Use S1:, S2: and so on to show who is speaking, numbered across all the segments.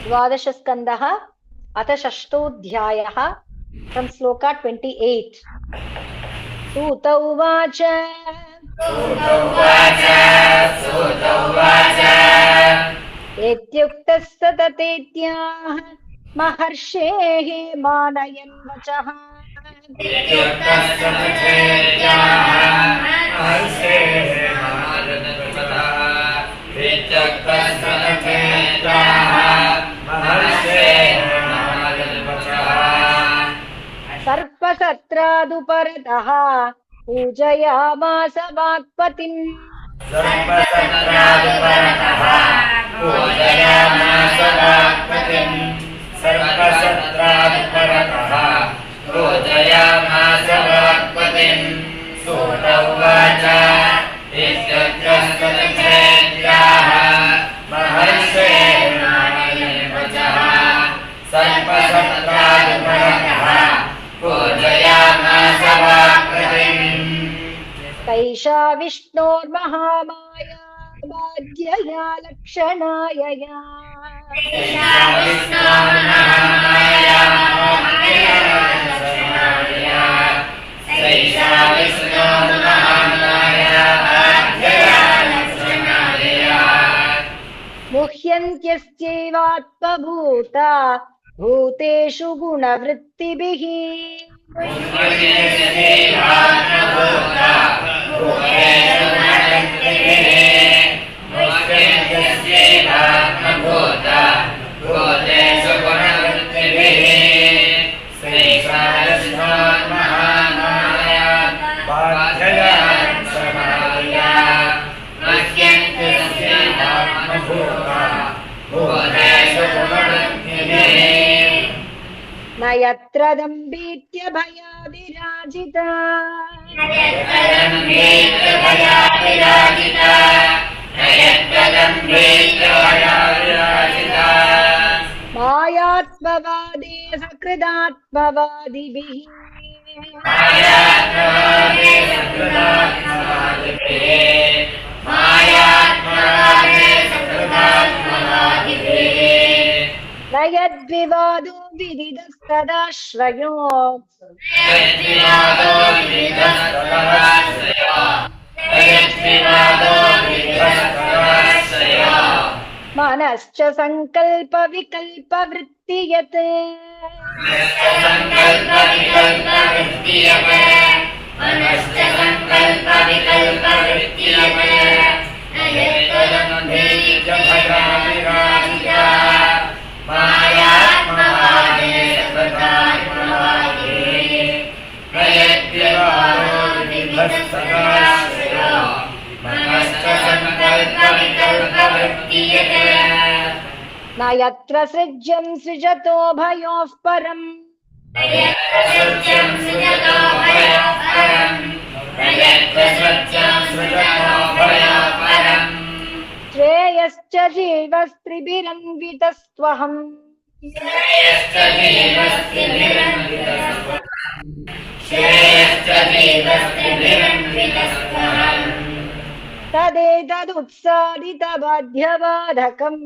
S1: द्वादशस्कन्धः अथ षष्ठोऽध्यायः फ्रम् श्लोका 28। सूत उवाच इत्युक्तः स तथेत्याह महर्षेः मानयन् वचः सर्पसत्रादुपरतः पूजयामास वाक्पतिम्
S2: सूत उवाच इत्युक्तस्तथेत्याह महर्षेः मानयन् वचः सर्पसत्रादुपरतः पूजयामास वाक्पतिम्
S1: कैषा विष्णोर्महामाया बाध्यया लक्षणायया मुह्यन्त्यस्यैवात्मभूता भूतेषु गुणवृत्तिभिः न यत्र दम्भीत्य भयादिराजिता मायात्मवादे सकृदात्मवादिभिः न यद्विवादो विदितस्तदाश्रयो मनश्च संकल्प विकल्प वृत्ति यत् न यत्र सृज्यं सृजतो भयोः परम् श्रेयश्च जीवस्त्रिभिरन्वितस्त्वहम् तदेतदुत्सादितबाध्यबाधकम्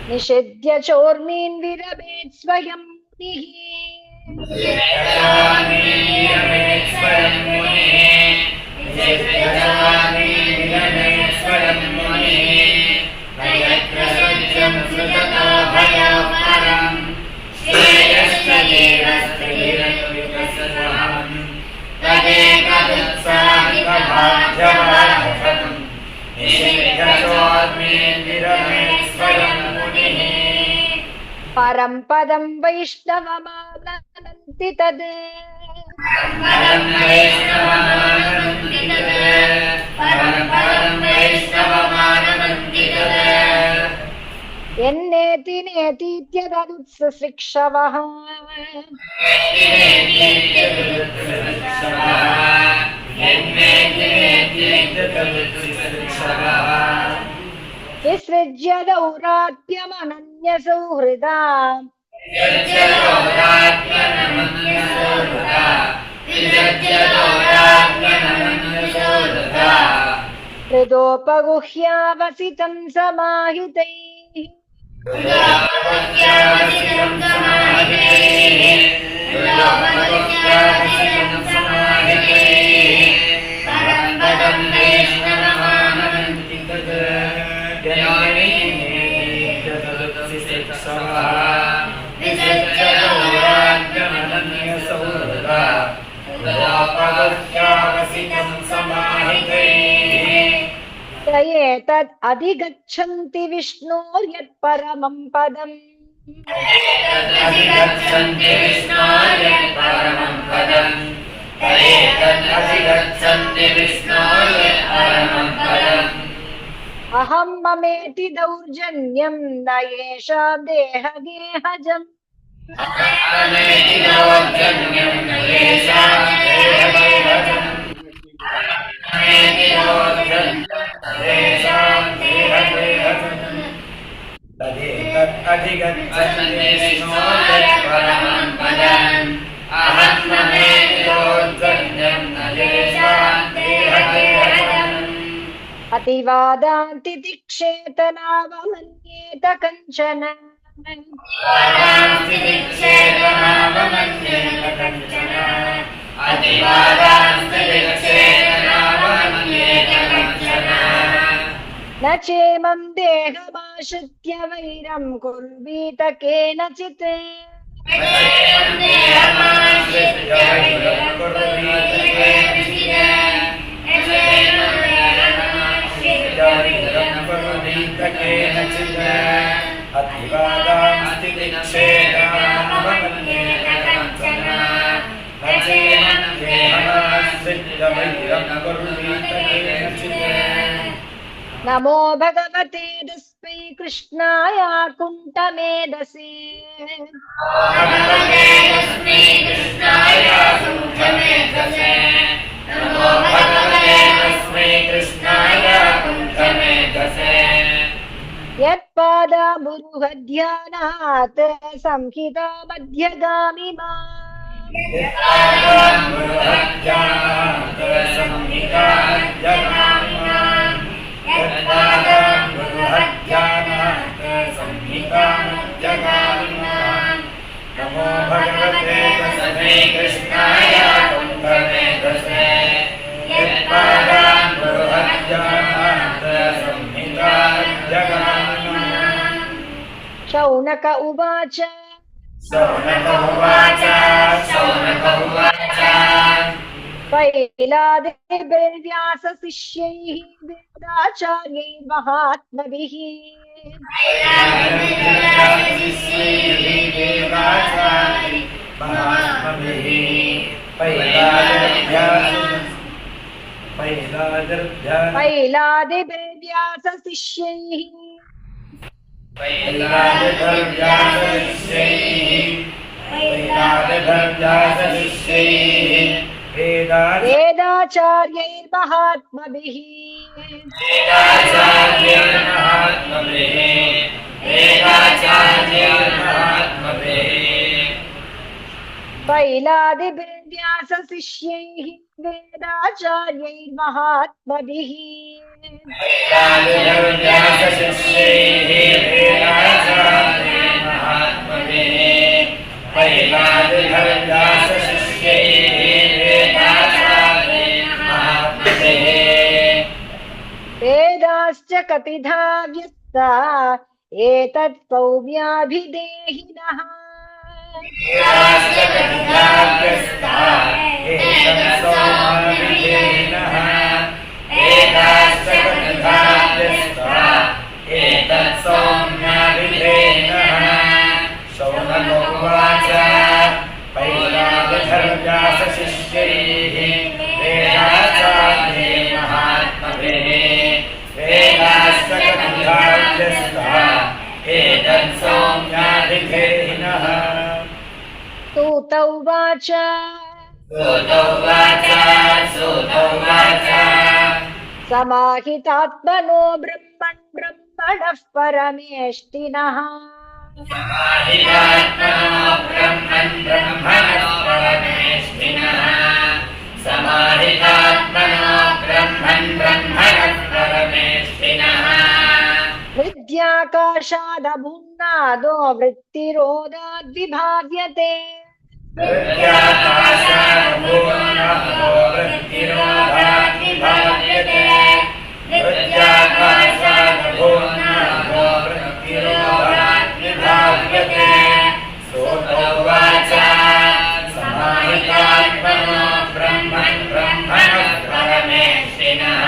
S1: निषिध्य चोर्मीन् विरमेत् स्वयं मुनिः परं पदं वैष्णवमानन्ति तद् यन्नेति नेतीत्यदुत्सृक्षवः विसृज्य दौरात्यमनन्यसौहृदा यदोपगुह्यावसितं समाहितैः एतद् अधिगच्छन्ति विष्णोर्यत्परमं पदम् अहं ममेति दौर्जन्यं न येषां देहगेहजम् अतिवादान्ति दिक्षेतनावमन्येत कञ्चन न चेमं देहमाश्रित्य वैरं कुर्वीत केनचित् नमो भगवते तस्मै कृष्णाय कुण्ठमेधसे यत्पादाम्बुरुहध्यानात् संहिता मध्यगामि
S2: नमो भगवते तस्मै कृष्णाय कुण्ठमेधसे यत्पादाम्बुरुहध्यानात् संहिता मध्यगामिनाम्।
S1: शौनक उवाच पैलादिभिर्व्यासशिष्यैः वेदाचार्यैः महात्मभिः वेदाचार्यैर्महात्मभिः पैलादिभिर्व्यासशिष्यैः वेदाचार्यैर्महात्मभिः वेदाश्च कतिधा व्यस्ता एतत् सौम्याभिदेहिनः
S2: शौनकोवाच पैलादिभिर्व्यासशिष्यैः वेदाचार्यैः महात्मभिः वेदाश्च कतिधा व्यस्ता एतत् सौम्याभिधेहिनः।
S1: सूत उवाच समाहितात्मनो ब्रह्मन् ब्रह्मणः परमेष्टिनः
S2: समाहितात्मनो ब्रह्मन् ब्रह्मणः
S1: हृत्याकाशादभुन्नादो वृत्तिरोधाद्विभाव्यते
S2: हृत्याकाशादभुन्नादो वृत्तिरोधाद्विभाव्यते हृत्याकाशादभुन्नादो वृत्तिरोधाद्विभाव्यते सोतोवाच समाहितात्मनो ब्रह्मन् ब्रह्मणः परमेष्ठिनः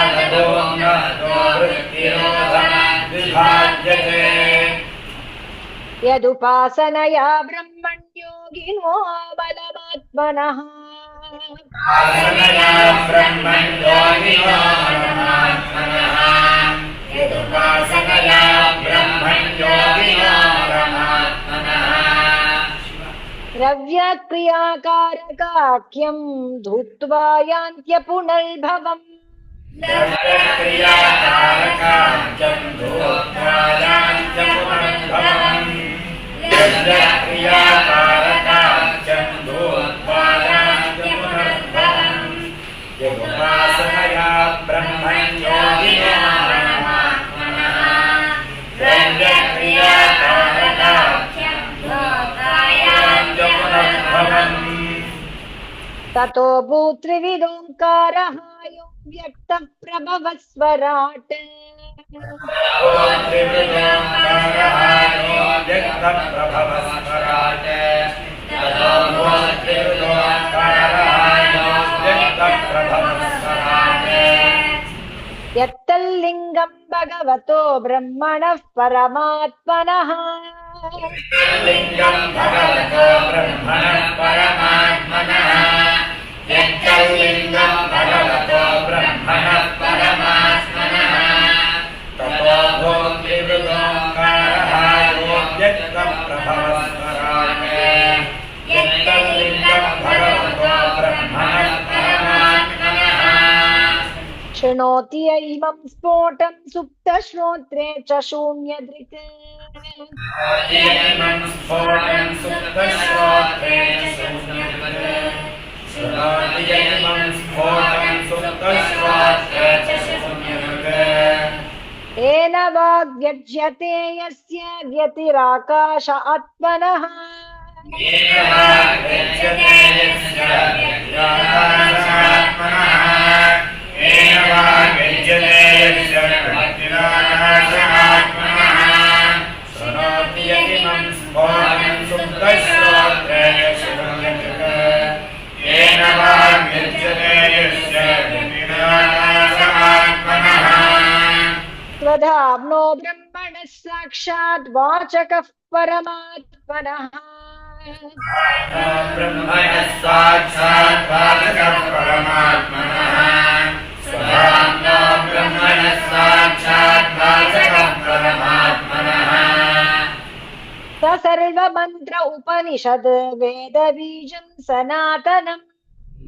S2: हृत्याकाशादभुन्नादो वृत्तिरोधाद्विभाव्यते
S1: यदुपासनया ब्रह्मण्योगिनो बलमात्मनः
S2: आसनया ब्रह्मण्योगिनो परमात्मनः यदुपासनया ब्रह्मण्योगिनो परमात्मनः
S1: द्रव्यक्रियाकारकाख्यं धूत्वा यान्त्य पुनर्भवम्
S2: द्रव्यक्रियाकारकाख्यं धूत्वा यान्त्य पुनर्भवम् द्रव्यक्रियाकारकाख्यं धूत्वा यान्त्य पुनर्भवम् यदुपासनया ब्रह्मण्योगिनो परमात्मनः द्रव्यक्रियाकारकाख्यं धूत्वा यान्त्य पुनर्भवम्
S1: ततो भूत्रिविदोङ्कारः यो व्यक्तः प्रभवः स्वराट् यत्तल्लिङ्गं भगवतो ब्रह्मणः परमात्मनः
S2: लिङ्गं भगवतो ब्रह्मणः परमात्मनः यज्जलिङ्गं भगवतो ब्रह्मणः परमात्मनः ततो भूत्रिवृदोङ्कारः यो व्यक्तः प्रभवः स्वराट् यत्तल्लिङ्गं भगवतो ब्रह्मणः परमात्मनः
S1: शृणोति य इमं स्फोटं सुप्तश्रोत्रे च शून्यदृक्
S2: इमं स्फोटं सुप्तश्रोत्रे च शून्यदृक् शृणोति य इमं स्फोटं सुप्तश्रोत्रे च शून्यदृक्
S1: तेन वाग्व्यज्यते यस्य व्यतिराकाश आत्मनः
S2: येन वाग्व्यज्यते यस्य व्यतिराकाशात्मनः येन वाग्व्यज्यते यस्य व्यतिराकाशात्मनः शृणोति य इमं स्फोटं सुप्तश्रोत्रे च शून्यदृक् येन वाग्व्यज्यते यस्य व्यतिराकाशात्मनः
S1: स्वधाम्नो ब्रह्मणः साक्षात् वाचकः परमात्मनः
S2: ब्रह्मणः साक्षात् वाचकः परमात्मनः स्वधाम्नो ब्रह्मणः साक्षात् वाचकः परमात्मनः
S1: स सर्वमन्त्र उपनिषद् वेदबीजं सनातनम्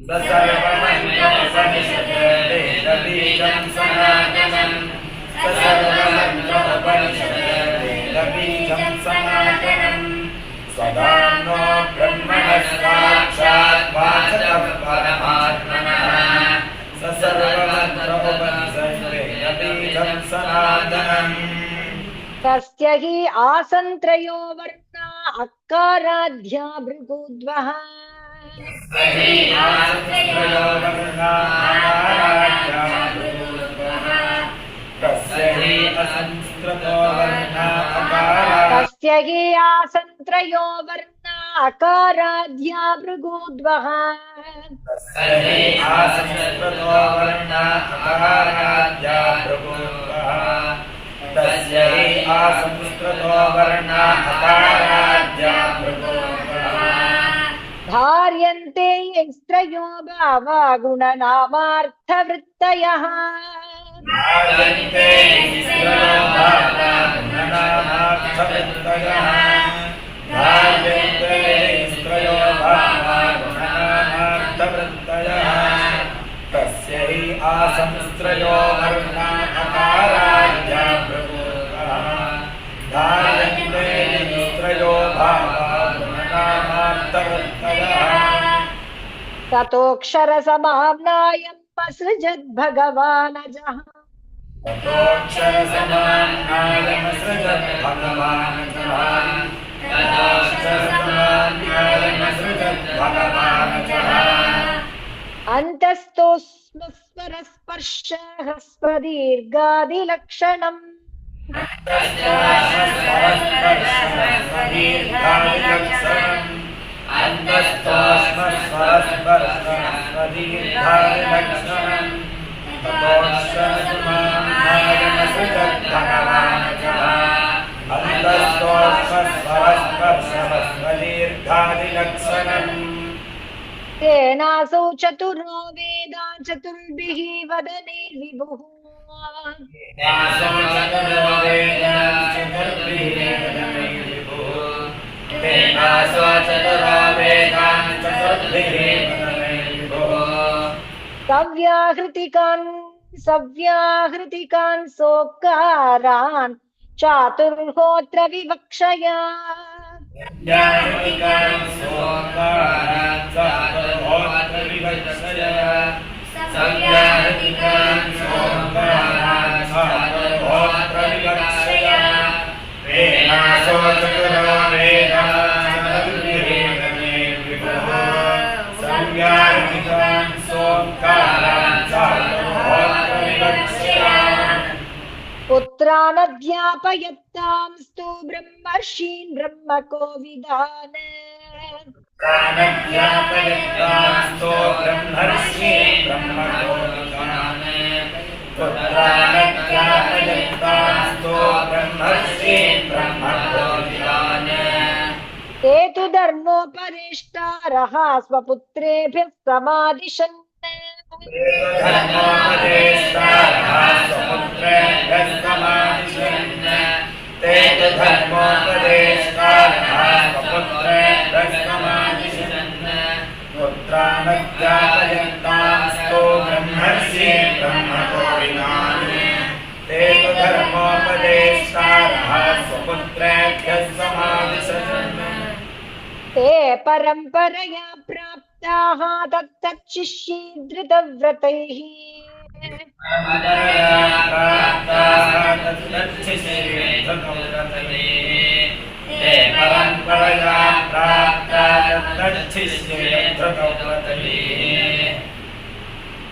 S2: सर्वमन्त्रोपनिषद् वेदबीजं सनातनम् सर्वमन्त्रोपनिषद् वेदबीजं सनातनम् स्वधाम्नो ब्रह्मणः साक्षात् वाचकः परमात्मनः सर्वमन्त्रोपनिषद् वेदबीजं सनातनम्
S1: तस्य हि आसन्त्रयो वर्णा अकाराध्या भृगुद्वः
S2: सहि आसन्त्रयो वर्णा अकाराध्या भृगुद्वः तस्य हि असंस्कृतो वर्णा अकाराध्या
S1: तस्य हि आसन्त्रयो वर्णा अकाराध्या भृगुद्वः
S2: तस्य हि आसंस्कृतो वर्णा अकाराध्या भृगुद्वः तस्य हि आसंस्कृतो वर्णा अकाराध्या भृगुद्वः
S1: धार्यन्ते यस्त्रयो भावा गुणनामार्थवृत्तयः
S2: धार्यन्ते यस्त्रयो भावा गुणनामार्थवृत्तयः धार्यन्ते यस्त्रयो भावा गुणनामार्थवृत्तयः तस्य हि आसंस्त्रयो वर्णा अकाराध्या भृगुद्वः धार्यन्ते यस्त्रयो भावा गुणनामार्थवृत्तयः
S1: ततोऽक्षरसमाम्नायं ब्रह्मसृजद् भगवानजः
S2: ततोऽक्षरसमान्नादमसृजत् भगवानजः ततोऽक्षरसमान्नादमसृजत् भगवानजः
S1: अन्तस्तोऽस्म स्वरस्पर्शः स्वदीर्घादिलक्षणम् तेनासौ चतुरो वेदा चतुर्भिः वदनैर्विभुः सव्याहृतिकान् सोक्कारान् चातुर्होत्र विवक्षया पुत्रानध्यापयत्तांस्तु ब्रह्मर्षीन् ब्रह्मकोविदान्
S2: प्राणज्ञापयत्तास्तो ब्रह्मर्षीन् ब्रह्मकोविदान् पुत्रानज्ञापयत्तास्तो ब्रह्मर्षीन् ब्रह्मकोविदान्
S1: ते तु धर्मोपदेष्टारः स्वपुत्रेभ्यः समादिशन्
S2: पुत्रानज्ञापयन्तास्तो ब्रह्मर्षीन् ब्रह्मकोविदान् ते तु धर्मोपदेष्टारः स्वपुत्रेभ्यः समादिशन्
S1: ते परम्परया प्राप्ताः तत्तच्छिष्यीधृतव्रतैः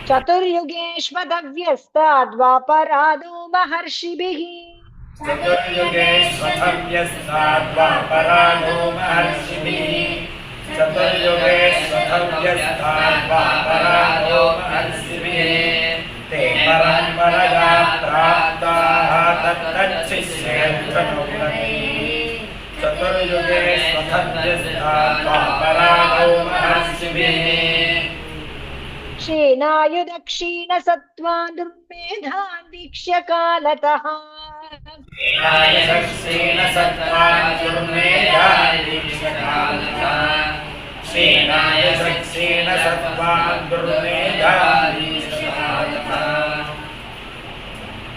S1: चतुर्युगेष्वदव्यस्ताद्वापरादो महर्षिभिः
S2: चतुर्युगेष्वथव्यस्ताद्वापरादो महर्षिभिः चतुर्युगेष्वथव्यस्ताद्वापरादो महर्षिभिः ते परम्परया प्राप्ताः तत्तच्छिष्येऽध्वतव्रतैः चतुर्युगेष्वथव्यस्ताद्वापरादो महर्षिभिः
S1: क्षीणायुधक्षीणसत्त्वान् दुर्मेधान् वीक्ष्य कालतः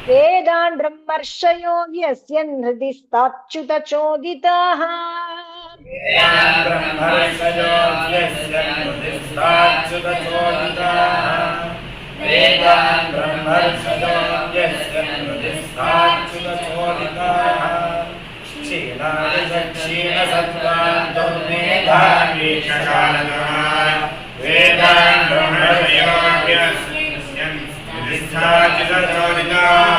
S1: वेदान् ब्रह्मर्षयो व्यस्यन् हृदि स्ताच्युतचोदिताः
S2: वेदान् ब्रह्मर्षयो व्यस्यन् हृदि स्ताच्युतचोदिताः क्षीणसत्त्वान् दुर्मेधान् वीक्ष्य कालतः वेदान् ब्रह्मर्षयो व्यस्यन् हृदि स्ताच्युतचोदिताः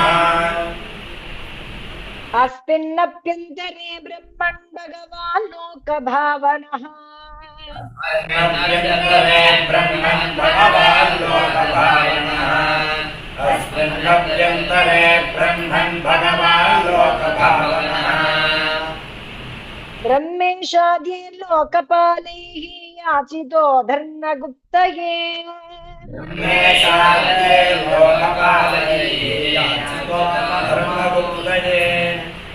S1: अस्मिन्नप्यन्तरे ब्रह्मन् भगवान् लोकभावनः
S2: अस्मिन्नप्यन्तरे ब्रह्मन् भगवान् लोकभावनः अस्मिन्नप्यन्तरे ब्रह्मन् भगवान् लोकभावनः
S1: ब्रह्मेशाद्यैर्लोकपालैः याचितो धर्मगुप्तये
S2: ब्रह्मेशाद्यैर्लोकपालैः याचितो धर्मगुप्तये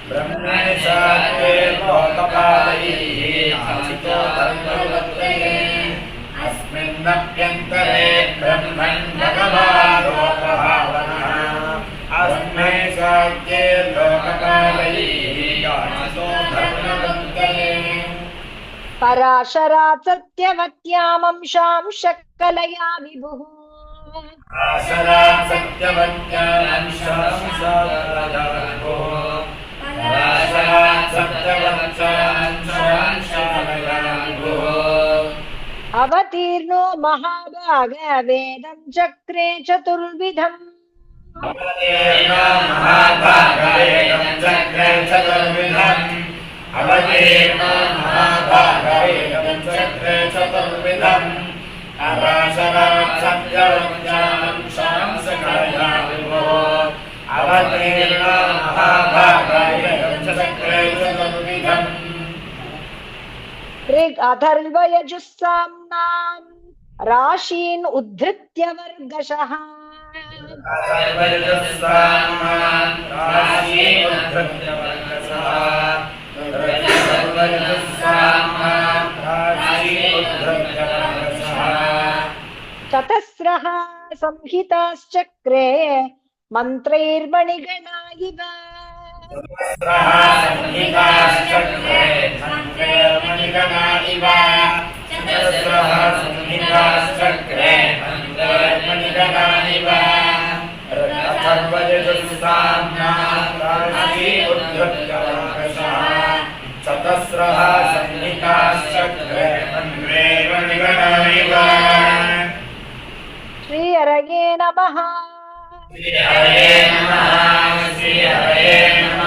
S2: ब्रह्मेशाद्यैर्लोकपालैः याचितो धर्मगुप्तये अस्मिन्नप्यन्तरे ब्रह्मन् भगवान् लोकभावनः अस्मेशाद्यैर्लोकपालैः याचितो धर्मगुप्तये
S1: पराशरात् सत्यवत्यामंशां शक्कलया विभुः
S2: आसरात् सत्यवत्यान् शांसालयागो आसरात् सत्यवत्यान् शांसालयागो
S1: अवतीर्णो महाभाग वेदं चक्रे चतुर्विधम्
S2: अवतीर्णो महाभागवेदं चक्रे चतुर्विधम् अवतीर्णो महाभागवेदं चक्रे चतुर्विधम् अराशरात् सत्यवत्यान् शांसकलयागो अवतीर्णो महाभागवेदं चक्रे चतुर्विधम्
S1: ऋग् अथर्व यजुस्साम्नाम् राशीन् उद्धृत्य वर्गशः
S2: सर्वजस्सामान् राशीन् उद्धृत्य वर्गशः सर्वजस्सामान् राशीन् उद्धृत्य वर्गशः
S1: चतस्रः संहिताश्चक्रे मन्त्रैर्मणिगणा इव
S2: सहस्रः संहिताश्चक्रे मन्त्रे मणिगणा इव सहस्रः संहिताश्चक्रे मन्त्रे मणिगणा इव सर्वजस्साम्नान् राशीन् उद्धृत्य वर्गशः चतस्रः संहिताश्चक्रे मन्त्रे मणिगणा इव
S1: श्री हरये नमः
S2: श्री हरे नमः श्री हरे नमः